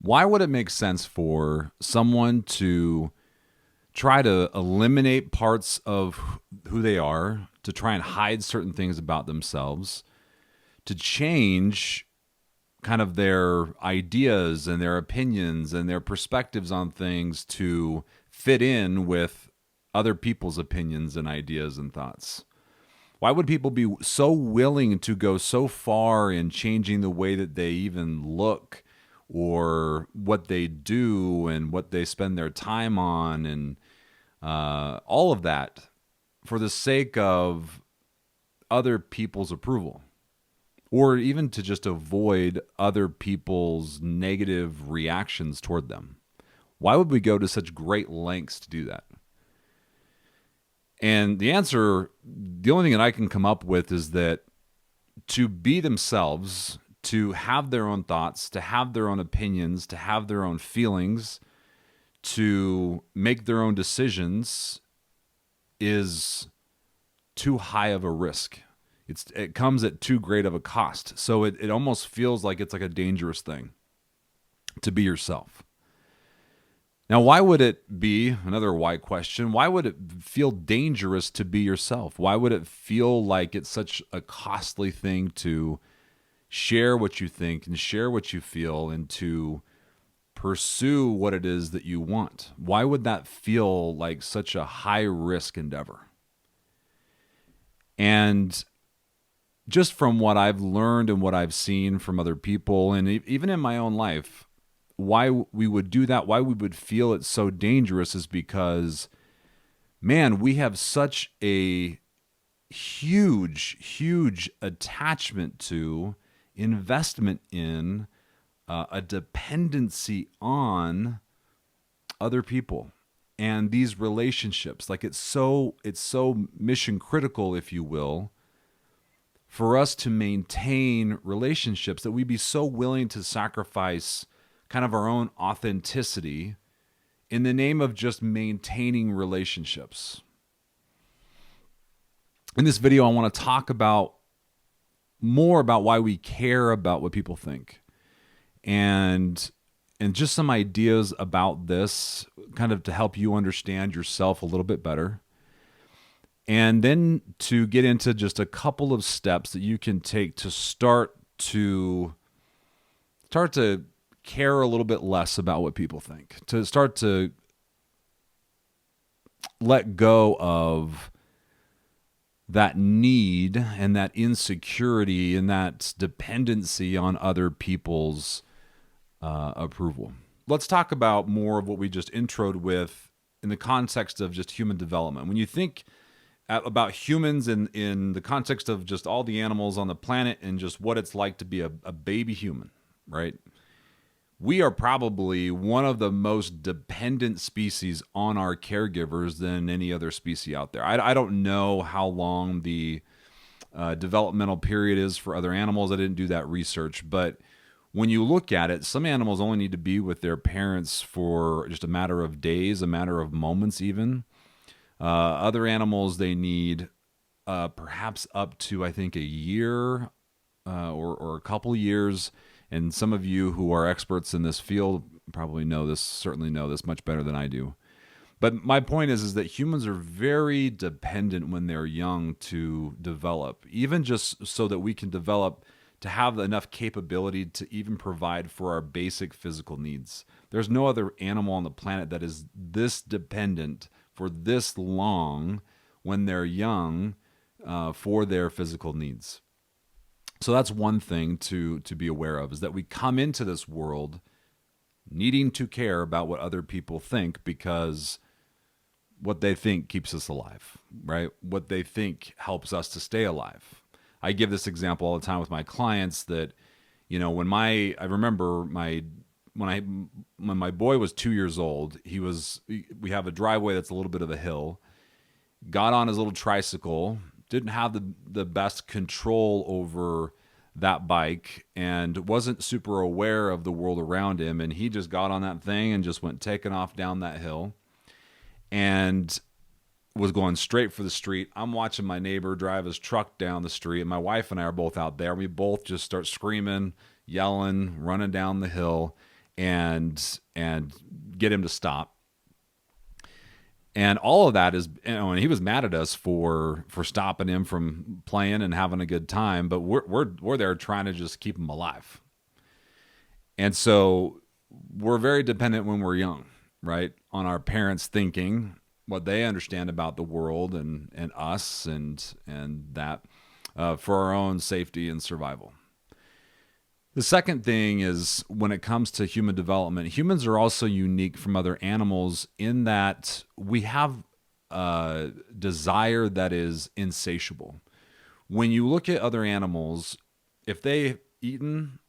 Why would it make sense for someone to try to eliminate parts of who they are, to try and hide certain things about themselves, to change kind of their ideas and their opinions and their perspectives on things to fit in with other people's opinions and ideas and thoughts? Why would people be so willing to go so far in changing the way that they even look or what they do and what they spend their time on and all of that for the sake of other people's approval, or even to just avoid other people's negative reactions toward them? Why would we go to such great lengths to do that? And the answer, the only thing that I can come up with is that to be themselves, to have their own thoughts, to have their own opinions, to have their own feelings, to make their own decisions is too high of a risk. It comes at too great of a cost. So it almost feels like it's like a dangerous thing to be yourself. Now, why would it be, another why question, why would it feel dangerous to be yourself? Why would it feel like it's such a costly thing to share what you think and share what you feel and to pursue what it is that you want? Why would that feel like such a high risk endeavor? And just from what I've learned and what I've seen from other people, and even in my own life, why we would do that, why we would feel it's so dangerous is because, man, we have such a huge attachment to, investment in, a dependency on other people and these relationships. Like it's so mission critical, if you will, for us to maintain relationships that we'd be so willing to sacrifice kind of our own authenticity in the name of just maintaining relationships. In this video, I want to talk about more about why we care about what people think, and just some ideas about this, kind of to help you understand yourself a little bit better. And then to get into just a couple of steps that you can take to start to care a little bit less about what people think, to start to let go of that need and that insecurity and that dependency on other people's approval. Let's talk about more of what we just introed with in the context of just human development. When you think about humans in the context of just all the animals on the planet and just what it's like to be a baby human, right? We are probably one of the most dependent species on our caregivers than any other species out there. I don't know how long the developmental period is for other animals. I didn't do that research, but when you look at it, some animals only need to be with their parents for just a matter of days, a matter of moments even. Other animals, they need perhaps up to, I think, a year or a couple years. And some of you who are experts in this field probably know this, certainly know this much better than I do. But my point is that humans are very dependent when they're young to develop, even just so that we can develop to have enough capability to even provide for our basic physical needs. There's no other animal on the planet that is this dependent for this long when they're young for their physical needs. So that's one thing to be aware of, is that we come into this world needing to care about what other people think, because what they think keeps us alive, right? What they think helps us to stay alive. I give this example all the time with my clients that, you know, when my boy was 2 years old, we have a driveway that's a little bit of a hill, got on his little tricycle, didn't have the best control over that bike and wasn't super aware of the world around him. And he just got on that thing and just went taking off down that hill and was going straight for the street. I'm watching my neighbor drive his truck down the street, and my wife and I are both out there. We both just start screaming, yelling, running down the hill. and get him to stop. And all of that is, and he was mad at us for stopping him from playing and having a good time, but we're there trying to just keep him alive. And so we're very dependent when we're young, right, on our parents thinking what they understand about the world and us and that for our own safety and survival. The second thing is, when it comes to human development, humans are also unique from other animals in that we have a desire that is insatiable. When you look at other animals, if they've eaten,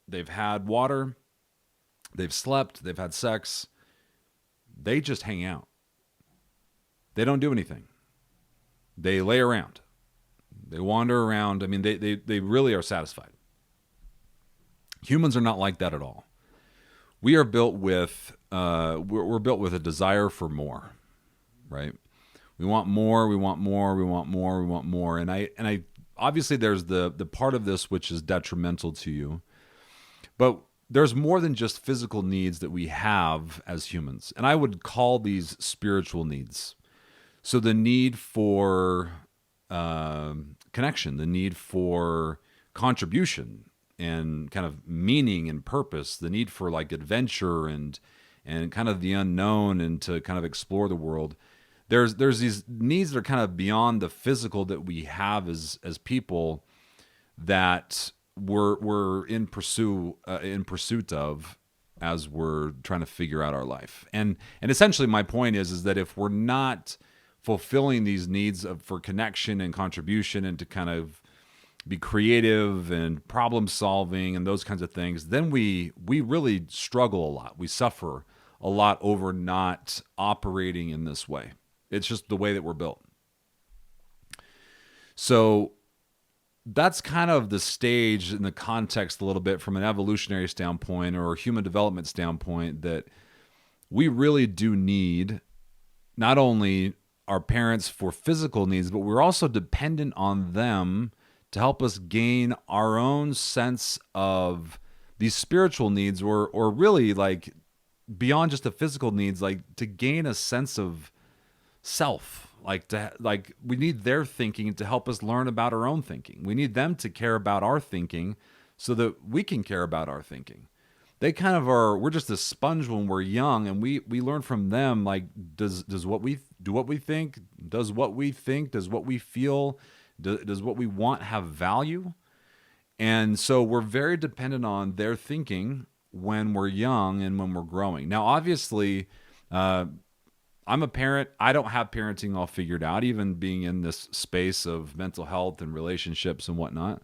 they've had water, they've slept, they've had sex, they just hang out. They don't do anything. They lay around. They wander around. I mean, they really are satisfied. Humans are not like that at all. We are built with we're built with a desire for more, right? We want more. We want more. We want more. We want more. And I obviously there's the part of this which is detrimental to you, but there's more than just physical needs that we have as humans, and I would call these spiritual needs. So the need for connection, the need for contribution, and kind of meaning and purpose, the need for like adventure and kind of the unknown and to kind of explore the world. There's these needs that are kind of beyond the physical that we have as people that we're in pursuit of as we're trying to figure out our life. And essentially my point is that if we're not fulfilling these needs for connection and contribution and to kind of be creative and problem solving and those kinds of things, then we really struggle a lot. We suffer a lot over not operating in this way. It's just the way that we're built. So that's kind of the stage in the context a little bit from an evolutionary standpoint or a human development standpoint, that we really do need not only our parents for physical needs, but we're also dependent on them to help us gain our own sense of these spiritual needs, or really like beyond just the physical needs, like to gain a sense of self. Like we need their thinking to help us learn about our own thinking. We need them to care about our thinking so that we can care about our thinking. They kind of are, we're just a sponge when we're young, and we learn from them. Like, does what we think, does what we feel, does what we want have value? And so we're very dependent on their thinking when we're young and when we're growing. Now, obviously, I'm a parent. I don't have parenting all figured out, even being in this space of mental health and relationships and whatnot.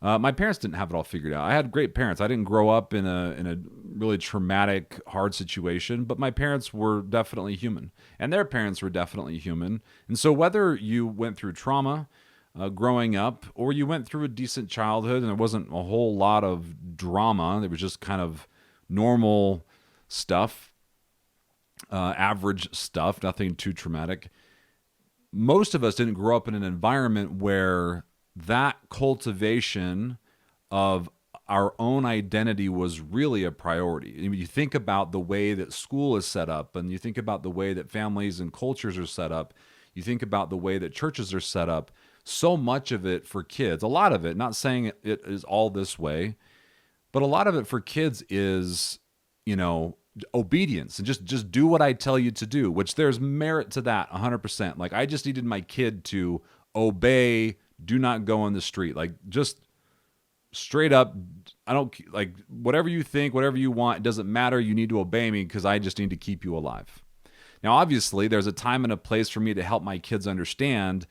My parents didn't have it all figured out. I had great parents. I didn't grow up in a really traumatic, hard situation, but my parents were definitely human, and their parents were definitely human. And so whether you went through trauma growing up, or you went through a decent childhood and there wasn't a whole lot of drama, there was just kind of normal stuff, average stuff, nothing too traumatic. Most of us didn't grow up in an environment where that cultivation of our own identity was really a priority. I mean, you think about the way that school is set up, and you think about the way that families and cultures are set up, you think about the way that churches are set up. So much of it for kids, a lot of it, not saying it is all this way, but a lot of it for kids is, obedience and just do what I tell you to do, which there's merit to that 100%. Like, I just needed my kid to obey, do not go on the street. Like, just straight up, I don't, like, whatever you think, whatever you want, it doesn't matter. You need to obey me because I just need to keep you alive. Now, obviously, there's a time and a place for me to help my kids understand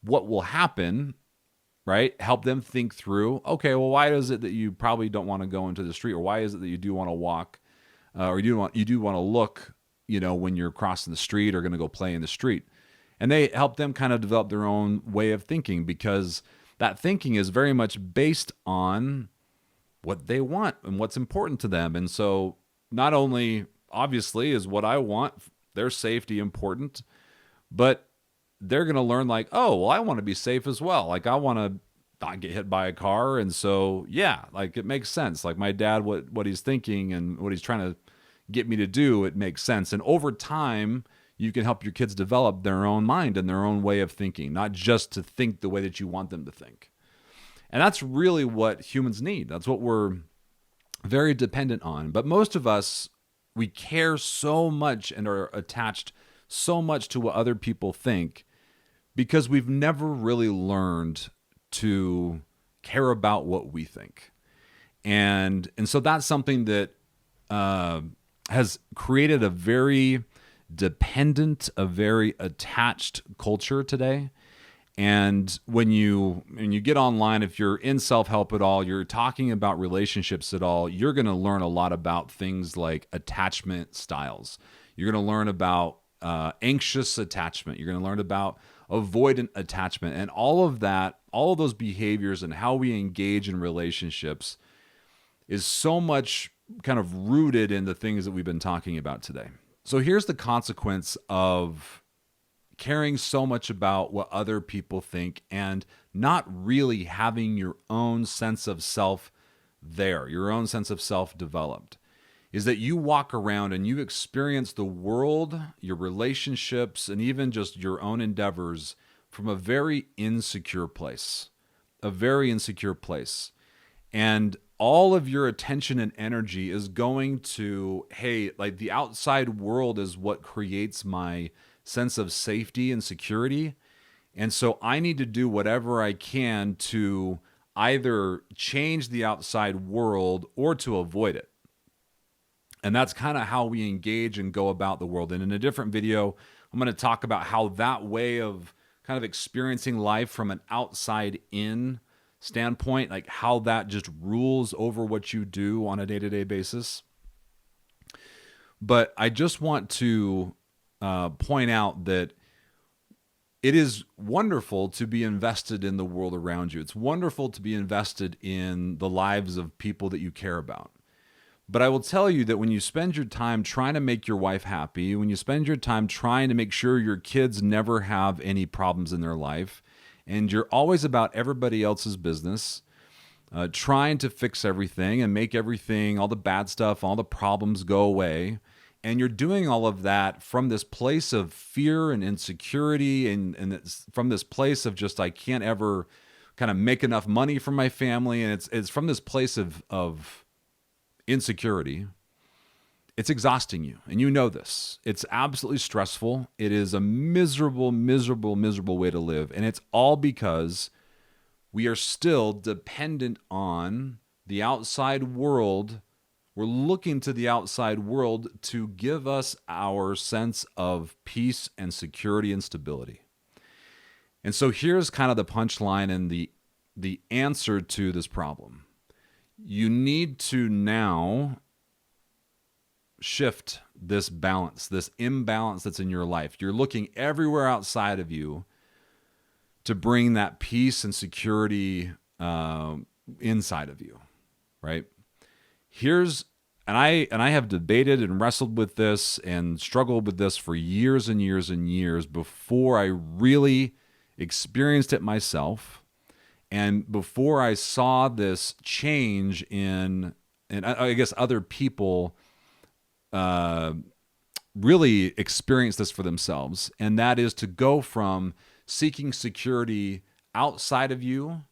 what will happen, right? Help them think through, okay, well, why is it that you probably don't want to go into the street? Or why is it that you do want to walk, or you do want to look, when you're crossing the street or going to go play in the street? And they help them kind of develop their own way of thinking, because that thinking is very much based on what they want and what's important to them. And so not only, obviously, is what I want, their safety important, but they're going to learn like, oh, well, I want to be safe as well. Like, I want to not get hit by a car. And so, yeah, like it makes sense. Like my dad, what he's thinking and what he's trying to get me to do, it makes sense. And over time, you can help your kids develop their own mind and their own way of thinking, not just to think the way that you want them to think. And that's really what humans need. That's what we're very dependent on. But most of us, we care so much and are attached so much to what other people think because we've never really learned to care about what we think. And so that's something that has created a very dependent, a very attached culture today. And when you get online, if you're in self-help at all, you're talking about relationships at all, you're going to learn a lot about things like attachment styles. You're going to learn about anxious attachment. You're going to learn about avoidant attachment. And all of that, all of those behaviors and how we engage in relationships is so much kind of rooted in the things that we've been talking about today. So here's the consequence of caring so much about what other people think and not really having your own sense of self there, your own sense of self developed, is that you walk around and you experience the world, your relationships, and even just your own endeavors from a very insecure place, And all of your attention and energy is going to, hey, like the outside world is what creates my sense of safety and security. And so I need to do whatever I can to either change the outside world or to avoid it. And that's kind of how we engage and go about the world. And in a different video, I'm going to talk about how that way of kind of experiencing life from an outside in standpoint, like how that just rules over what you do on a day-to-day basis. But I just want to point out that it is wonderful to be invested in the world around you. It's wonderful to be invested in the lives of people that you care about. But I will tell you that when you spend your time trying to make your wife happy, when you spend your time trying to make sure your kids never have any problems in their life, and you're always about everybody else's business, trying to fix everything and make everything, all the bad stuff, all the problems go away, and you're doing all of that from this place of fear and insecurity and it's from this place of just I can't ever kind of make enough money for my family, and it's from this place of insecurity. It's exhausting you, and you know this. It's absolutely stressful. It is a miserable, miserable, miserable way to live, and it's all because we are still dependent on the outside world. We're looking to the outside world to give us our sense of peace and security and stability. And so here's kind of the punchline and the answer to this problem. You need to now shift this balance, this imbalance that's in your life. You're looking everywhere outside of you to bring that peace and security inside of you, right? And I have debated and wrestled with this and struggled with this for years and years and years before I really experienced it myself, and before I saw this change and I guess other people really experience this for themselves, and that is to go from seeking security outside of you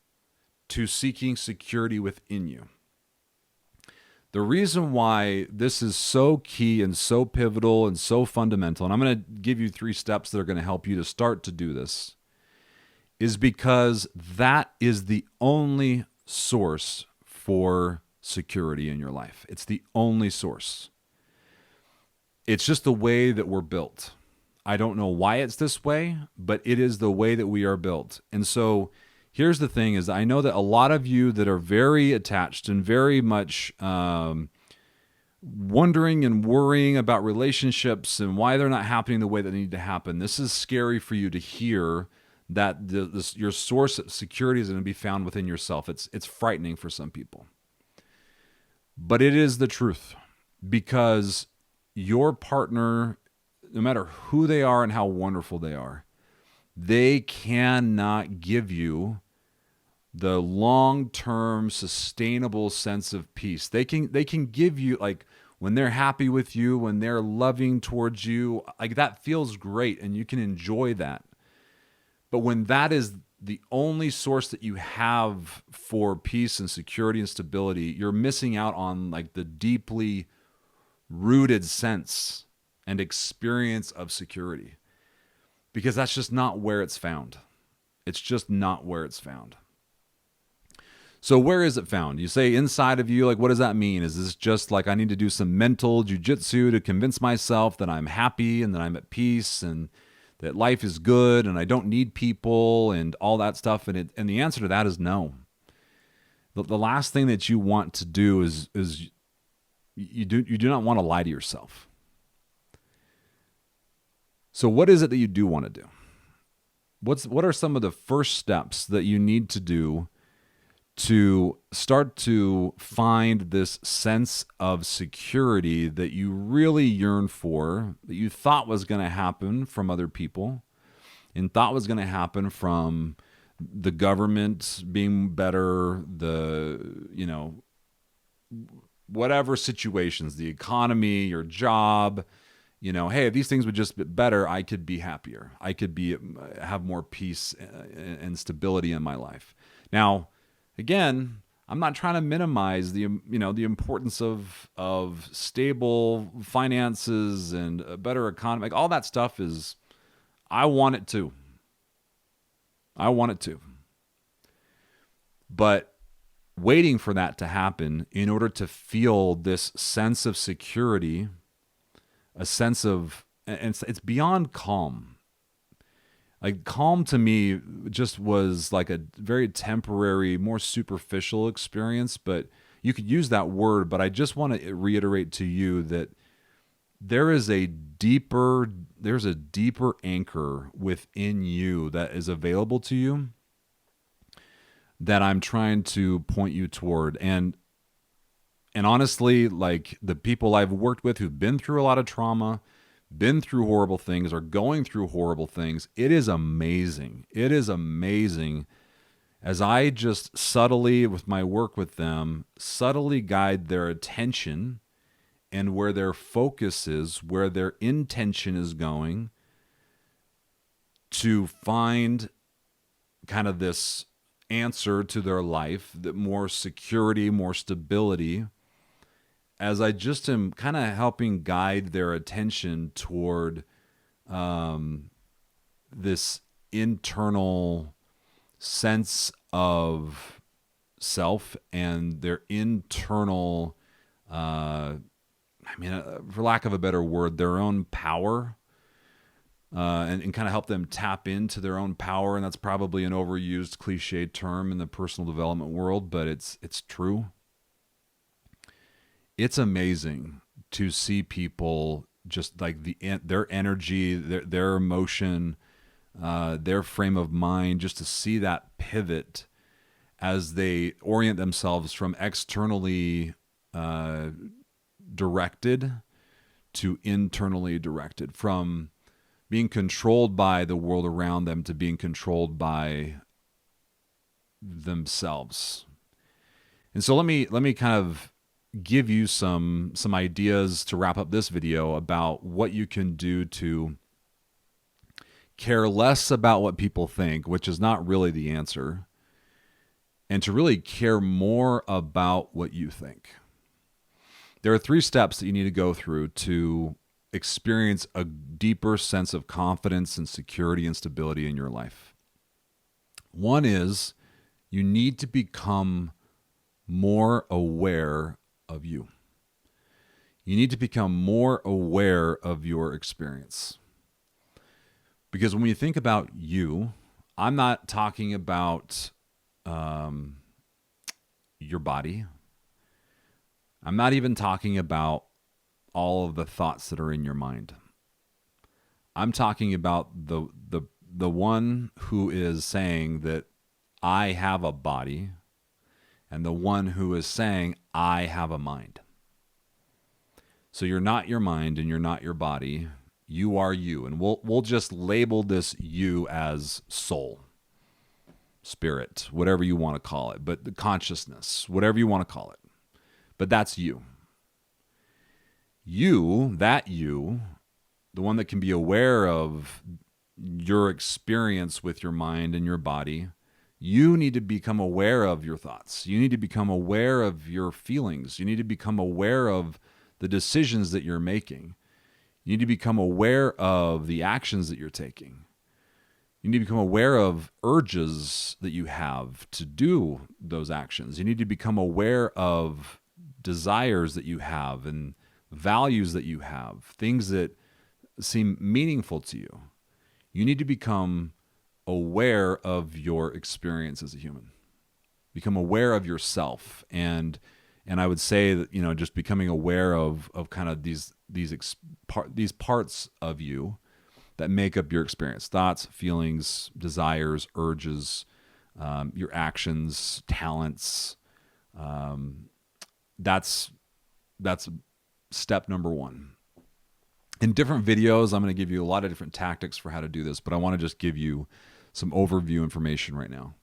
to seeking security within you. The reason why this is so key and so pivotal and so fundamental, and I'm going to give you 3 steps that are going to help you to start to do this, is because that is the only source for security in your life. It's the only source. It's just the way that we're built. I don't know why it's this way, but it is the way that we are built. And so here's the thing is I know that a lot of you that are very attached and very much wondering and worrying about relationships and why they're not happening the way that they need to happen. This is scary for you to hear that your source of security is going to be found within yourself. It's frightening for some people. But it is the truth, because your partner, no matter who they are and how wonderful they are, they cannot give you the long-term sustainable sense of peace. They can give you, like, when they're happy with you, when they're loving towards you, like, that feels great and you can enjoy that. But when that is the only source that you have for peace and security and stability, you're missing out on, like, the deeply rooted sense and experience of security, because that's just not where it's found. It's just not where it's found. So where is it found? You say inside of you, like, what does that mean? Is this just like I need to do some mental jujitsu to convince myself that I'm happy and that I'm at peace and that life is good and I don't need people and all that stuff? And the answer to that is no. The last thing that you want to do is you do not want to lie to yourself. So what is it that you do want to do? What are some of the first steps that you need to do to start to find this sense of security that you really yearn for, that you thought was going to happen from other people and thought was going to happen from the government being better, whatever situations, the economy, your job, hey, if these things would just be better, I could be happier. I could have more peace and stability in my life. Now, again, I'm not trying to minimize the importance of stable finances and a better economy. Like, all that stuff is, I want it too. But waiting for that to happen in order to feel this sense of security, a sense of, and it's beyond calm. Like, calm to me just was like a very temporary, more superficial experience, but you could use that word. But I just want to reiterate to you that there's a deeper anchor within you that is available to you that I'm trying to point you toward. And honestly, like, the people I've worked with who've been through a lot of trauma, been through horrible things, or going through horrible things, it is amazing. It is amazing as I just subtly, with my work with them, subtly guide their attention and where their focus is, where their intention is going, to find kind of this answer to their life, that more security, more stability, as I just am kind of helping guide their attention toward this internal sense of self and their internal, for lack of a better word, their own power, and kind of help them tap into their own power. And that's probably an overused cliche term in the personal development world, but it's true. It's amazing to see people just like their energy, their emotion, their frame of mind, just to see that pivot as they orient themselves from externally directed to internally directed, from being controlled by the world around them to being controlled by themselves. And so let me kind of give you some ideas to wrap up this video about what you can do to care less about what people think, which is not really the answer, and to really care more about what you think. There are 3 steps that you need to go through to experience a deeper sense of confidence and security and stability in your life. One is, you need to become more aware of you. You need to become more aware of your experience. Because when you think about you, I'm not talking about your body. I'm not even talking about all of the thoughts that are in your mind. I'm talking about the one who is saying that I have a body, and the one who is saying I have a mind. So you're not your mind and you're not your body. You are you. And we'll just label this you as soul. spirit, whatever you want to call it, but the consciousness, whatever you want to call it. But that's you. You, the one that can be aware of your experience with your mind and your body, you need to become aware of your thoughts. You need to become aware of your feelings. You need to become aware of the decisions that you're making. You need to become aware of the actions that you're taking. You need to become aware of urges that you have to do those actions. You need to become aware of desires that you have and values that you have, things that seem meaningful to you. You need to become aware of your experience as a human. Become aware of yourself, and I would say that, you know, just becoming aware of kind of these parts of you that make up your experience: thoughts, feelings, desires, urges, your actions, talents. That's step number one. In different videos, I'm going to give you a lot of different tactics for how to do this, but I want to just give you some overview information right now.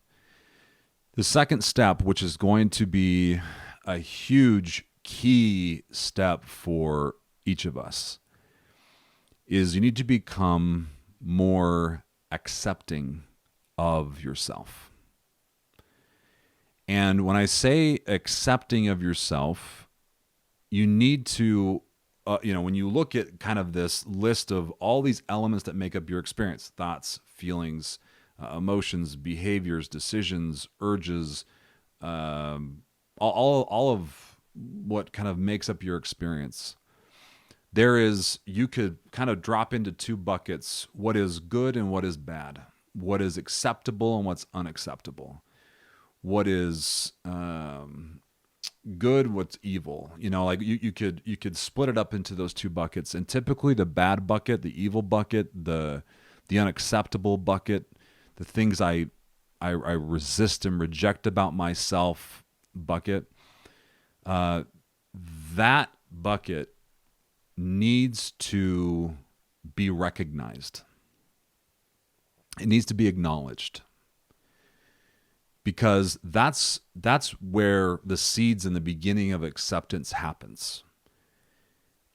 The second step, which is going to be a huge key step for each of us, is you need to become more accepting of yourself. And when I say accepting of yourself, you need to, when you look at kind of this list of all these elements that make up your experience: thoughts, feelings, emotions, behaviors, decisions, urges, all of what kind of makes up your experience. You could kind of drop into two buckets: what is good and what is bad, what is acceptable and what's unacceptable, what is good, what's evil. You know, like you could split it up into those two buckets. And typically the bad bucket, the evil bucket, the unacceptable bucket, the things I resist and reject about myself bucket, that bucket needs to be recognized. It needs to be acknowledged, because that's where the seeds in the beginning of acceptance happens.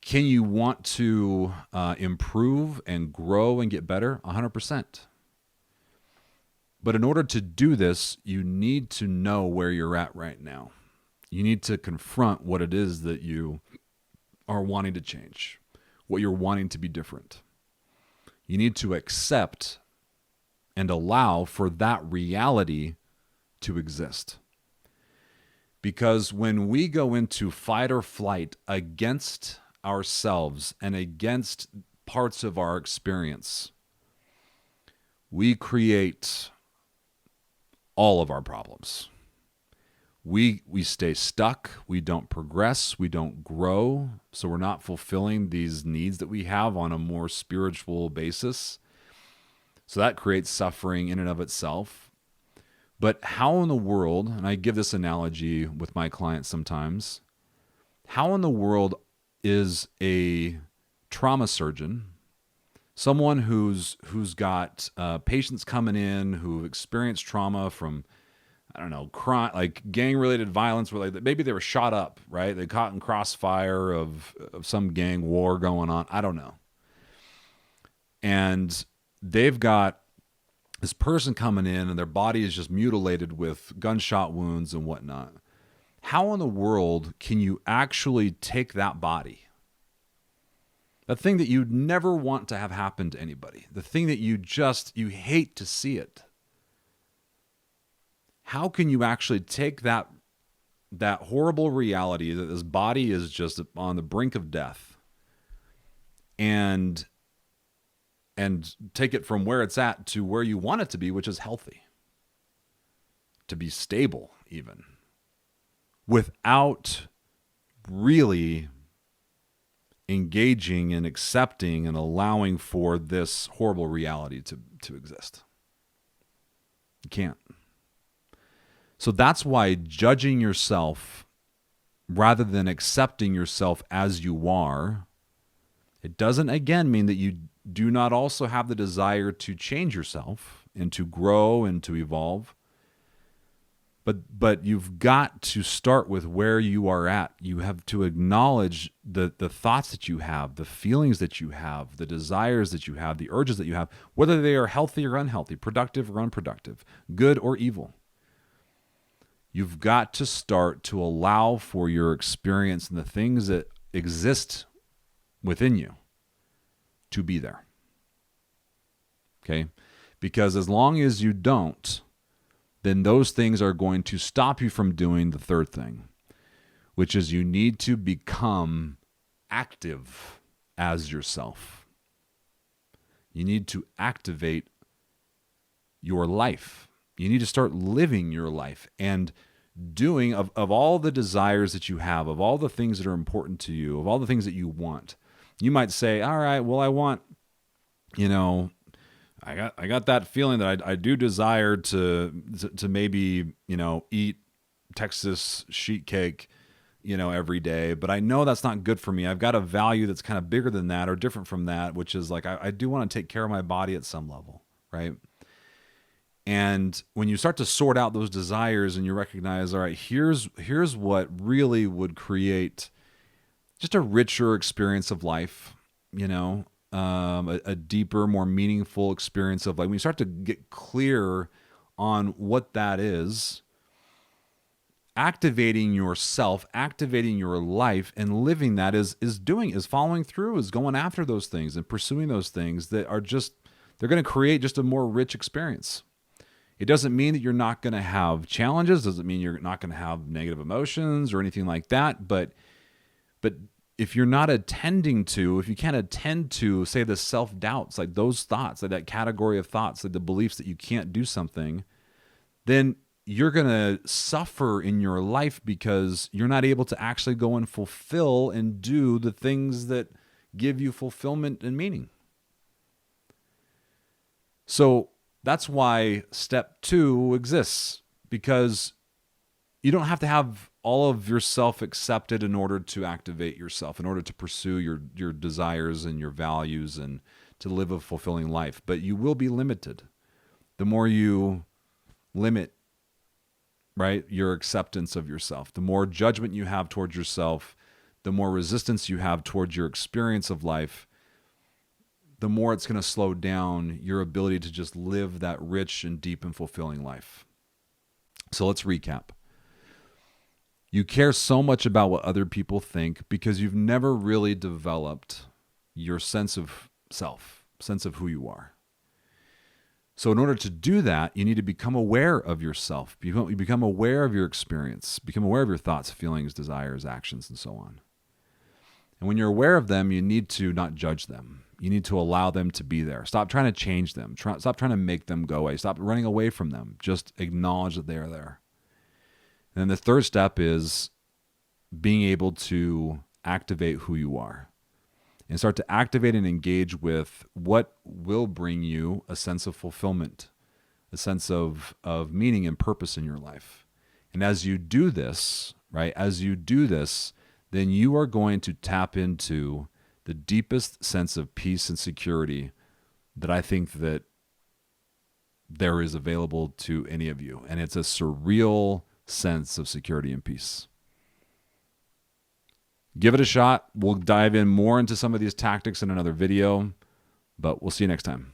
Can you want to improve and grow and get better? 100%. But in order to do this, you need to know where you're at right now. You need to confront what it is that you are wanting to change, what you're wanting to be different. You need to accept and allow for that reality to exist. Because when we go into fight or flight against ourselves and against parts of our experience, we create all of our problems. We stay stuck, we don't progress, we don't grow, so we're not fulfilling these needs that we have on a more spiritual basis. So that creates suffering in and of itself. But how in the world, and I give this analogy with my clients sometimes, how in the world is a trauma surgeon, someone who's got patients coming in who've experienced trauma from, I don't know, crime, like gang-related violence, where like maybe they were shot up, right? They caught in crossfire of some gang war going on. I don't know. And they've got this person coming in and their body is just mutilated with gunshot wounds and whatnot. How in the world can you actually take that body, that thing that you'd never want to have happen to anybody, the thing that you hate to see it? How can you actually take that horrible reality that this body is just on the brink of death and take it from where it's at to where you want it to be, which is healthy, to be stable even, without really engaging and accepting and allowing for this horrible reality to exist? You can't. So that's why judging yourself rather than accepting yourself as you are, it doesn't again mean that you do not also have the desire to change yourself and to grow and to evolve. But you've got to start with where you are at. You have to acknowledge the thoughts that you have, the feelings that you have, the desires that you have, the urges that you have, whether they are healthy or unhealthy, productive or unproductive, good or evil. You've got to start to allow for your experience and the things that exist within you to be there. Okay? Because as long as you don't, then those things are going to stop you from doing the third thing, which is you need to become active as yourself. You need to activate your life. You need to start living your life and doing of all the desires that you have, of all the things that are important to you, of all the things that you want. You might say, all right, well, I want, I got that feeling that I do desire to maybe, eat Texas sheet cake, every day, but I know that's not good for me. I've got a value that's kind of bigger than that or different from that, which is like, I do want to take care of my body at some level, right? And when you start to sort out those desires and you recognize, all right, here's what really would create just a richer experience of life, a deeper, more meaningful experience of life. When you start to get clear on what that is, activating yourself, activating your life, and living that is following through, is going after those things and pursuing those things that are they're going to create just a more rich experience. It doesn't mean that you're not going to have challenges. Doesn't mean you're not going to have negative emotions or anything like that. But if you're not if you can't attend to, say, the self-doubts, like those thoughts, like that category of thoughts, like the beliefs that you can't do something, then you're going to suffer in your life because you're not able to actually go and fulfill and do the things that give you fulfillment and meaning. So that's why step 2 exists, because you don't have to have all of yourself accepted in order to activate yourself, in order to pursue your desires and your values and to live a fulfilling life. But you will be limited. The more you limit, right, your acceptance of yourself, the more judgment you have towards yourself, the more resistance you have towards your experience of life, the more it's going to slow down your ability to just live that rich and deep and fulfilling life. So let's recap. You care so much about what other people think because you've never really developed your sense of self, sense of who you are. So in order to do that, you need to become aware of yourself. You become aware of your experience, become aware of your thoughts, feelings, desires, actions, and so on. And when you're aware of them, you need to not judge them. You need to allow them to be there. Stop trying to change them. Stop trying to make them go away. Stop running away from them. Just acknowledge that they are there. And then the third step is being able to activate who you are and start to activate and engage with what will bring you a sense of fulfillment, a sense of meaning and purpose in your life. And as you do this, right, then you are going to tap into the deepest sense of peace and security that I think that there is available to any of you. And it's a surreal sense of security and peace. Give it a shot. We'll dive in more into some of these tactics in another video, but we'll see you next time.